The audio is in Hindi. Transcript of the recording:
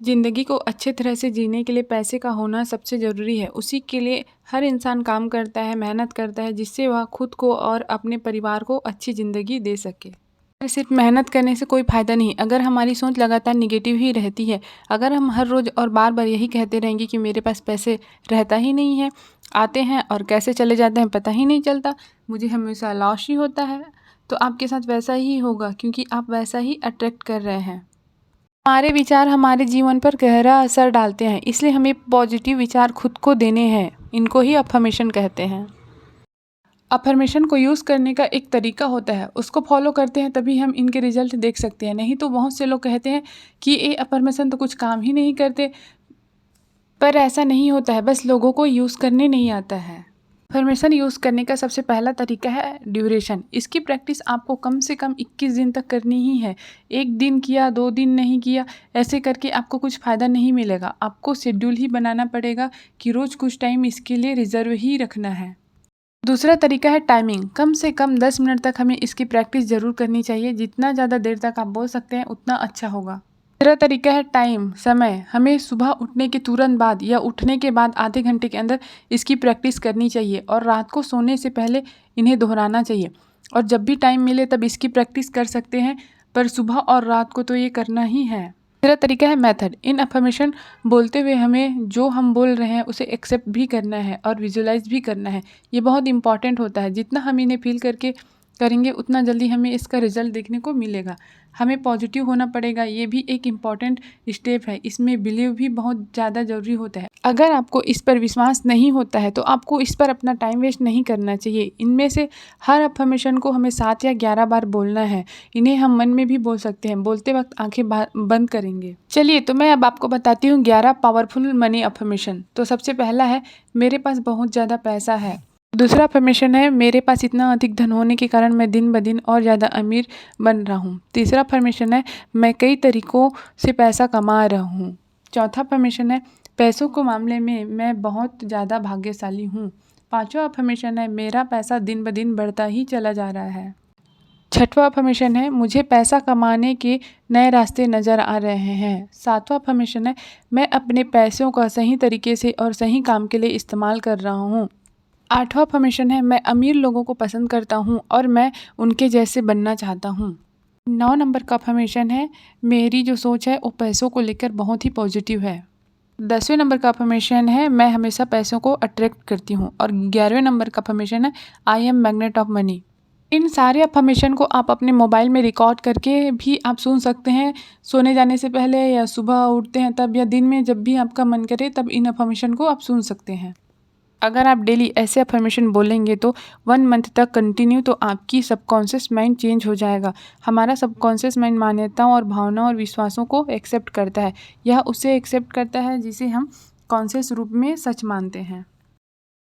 ज़िंदगी को अच्छे तरह से जीने के लिए पैसे का होना सबसे ज़रूरी है। उसी के लिए हर इंसान काम करता है, मेहनत करता है, जिससे वह खुद को और अपने परिवार को अच्छी ज़िंदगी दे सके। सिर्फ मेहनत करने से कोई फ़ायदा नहीं अगर हमारी सोच लगातार निगेटिव ही रहती है। अगर हम हर रोज़ और बार बार यही कहते रहेंगे कि मेरे पास पैसे रहता ही नहीं है, आते हैं और कैसे चले जाते हैं पता ही नहीं चलता, मुझे हमेशा लॉस ही होता है, तो आपके साथ वैसा ही होगा क्योंकि आप वैसा ही अट्रैक्ट कर रहे हैं। हमारे विचार हमारे जीवन पर गहरा असर डालते हैं, इसलिए हमें पॉजिटिव विचार खुद को देने हैं। इनको ही अफर्मेशन कहते हैं। अफर्मेशन को यूज़ करने का एक तरीका होता है, उसको फॉलो करते हैं तभी हम इनके रिजल्ट देख सकते हैं। नहीं तो बहुत से लोग कहते हैं कि ये अफर्मेशन तो कुछ काम ही नहीं करते, पर ऐसा नहीं होता है, बस लोगों को यूज़ करने नहीं आता है। अफर्मेशन यूज़ करने का सबसे पहला तरीका है ड्यूरेशन। इसकी प्रैक्टिस आपको कम से कम 21 दिन तक करनी ही है। एक दिन किया, 2 दिन नहीं किया, ऐसे करके आपको कुछ फ़ायदा नहीं मिलेगा। आपको शेड्यूल ही बनाना पड़ेगा कि रोज़ कुछ टाइम इसके लिए रिजर्व ही रखना है। दूसरा तरीका है टाइमिंग। कम से कम 10 मिनट तक हमें इसकी प्रैक्टिस ज़रूर करनी चाहिए। जितना ज़्यादा देर तक आप बोल सकते हैं उतना अच्छा होगा। तीसरा तरीका है टाइम, समय। हमें सुबह उठने के तुरंत बाद या उठने के बाद आधे घंटे के अंदर इसकी प्रैक्टिस करनी चाहिए और रात को सोने से पहले इन्हें दोहराना चाहिए। और जब भी टाइम मिले तब इसकी प्रैक्टिस कर सकते हैं, पर सुबह और रात को तो ये करना ही है। तीसरा तरीका है मेथड। इन अफर्मेशन बोलते हुए हमें जो हम बोल रहे हैं उसे एक्सेप्ट भी करना है और विजुलाइज भी करना है। ये बहुत इंपॉर्टेंट होता है। जितना हम इन्हें फील करके करेंगे उतना जल्दी हमें इसका रिजल्ट देखने को मिलेगा। हमें पॉजिटिव होना पड़ेगा, ये भी एक इम्पॉर्टेंट स्टेप है। इसमें बिलीव भी बहुत ज़्यादा ज़रूरी होता है। अगर आपको इस पर विश्वास नहीं होता है तो आपको इस पर अपना टाइम वेस्ट नहीं करना चाहिए। इनमें से हर अफर्मेशन को हमें 7 या 11 बार बोलना है। इन्हें हम मन में भी बोल सकते हैं, बोलते वक्त आंखें बंद करेंगे। चलिए तो मैं अब आपको बताती हूँ 11 पावरफुल मनी अफर्मेशन। तो सबसे पहला है मेरे पास बहुत ज़्यादा पैसा है। दूसरा अफर्मेशन है मेरे पास इतना अधिक धन होने के कारण मैं दिन ब दिन और ज़्यादा अमीर बन रहा हूँ। तीसरा अफर्मेशन है मैं कई तरीक़ों से पैसा कमा रहा हूँ। चौथा अफर्मेशन है पैसों के मामले में मैं बहुत ज़्यादा भाग्यशाली हूँ। पांचवा अफर्मेशन है मेरा पैसा दिन ब दिन बढ़ता ही चला जा रहा है। छठवां अफर्मेशन है मुझे पैसा कमाने के नए रास्ते नज़र आ रहे हैं। सातवां अफर्मेशन है मैं अपने पैसों का सही तरीके से और सही काम के लिए इस्तेमाल कर रहा हूँ। आठवां अफर्मेशन है मैं अमीर लोगों को पसंद करता हूँ और मैं उनके जैसे बनना चाहता हूँ। 9 नंबर का अफर्मेशन है मेरी जो सोच है वो पैसों को लेकर बहुत ही पॉजिटिव है। 10वें नंबर का अफर्मेशन है मैं हमेशा पैसों को अट्रैक्ट करती हूँ। और 11वें नंबर का अफर्मेशन है I am magnet of money. इन सारे अफर्मेशन को आप अपने मोबाइल में रिकॉर्ड करके भी आप सुन सकते हैं, सोने जाने से पहले या सुबह उठते हैं तब या दिन में जब भी आपका मन करे तब इन अफर्मेशन को आप सुन सकते हैं। अगर आप डेली ऐसे अफर्मेशन बोलेंगे तो 1 मंथ तक कंटिन्यू तो आपकी सबकॉन्शियस माइंड चेंज हो जाएगा। हमारा सबकॉन्शियस माइंड मान्यताओं और भावनाओं और विश्वासों को एक्सेप्ट करता है। यह उसे एक्सेप्ट करता है जिसे हम कॉन्शियस रूप में सच मानते हैं।